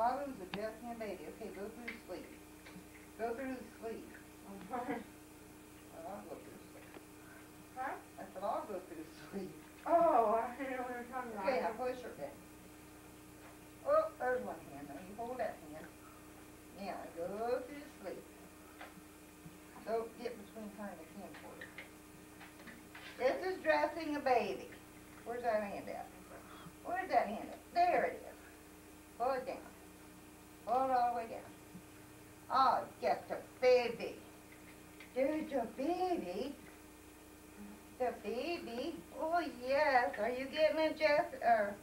Autumn's adjusting a baby. Okay, go through the sleep. Go through the sleep. I'll go through the sleep. Huh? I said I'll go through the sleep. Oh, I didn't know what we were talking about. Okay, now push her down. Oh, there's one hand. Now you hold that hand. Now go through the sleep. So get between her and the camcorder. This is dressing a baby. Where's that hand at? Where's that hand at? There it is. Pull it down. Pull it all the way down. Oh, just a baby. There's a baby. The baby. Oh yes. Are you getting it, Jess? Or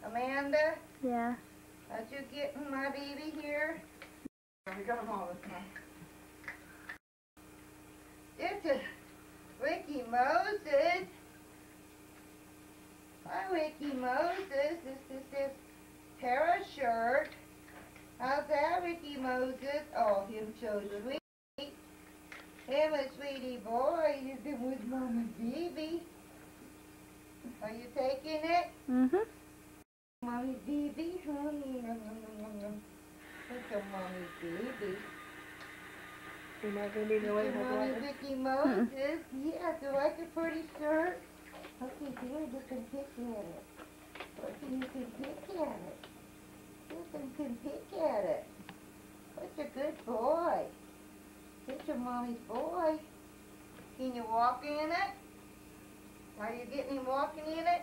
Amanda? Yeah. Are you getting my baby here? We got them all this time. This is Ricky Moses. Hi, Ricky Moses. This is this Tara shirt. How's that, Ricky Moses? Oh, him so sweet. Him a sweetie boy. He's been with Mama's baby. Are you taking it? Mm-hmm. Mommy's baby? Look at Mommy's baby. You're not going to be the way Mommy Ricky Moses. Yeah, do you like a pretty shirt? Okay, here, you can pick at it. Okay, you can pick at it. You can pick at it. Such a good boy. Such a mommy's boy. Can you walk in it? Are you getting him walking in it?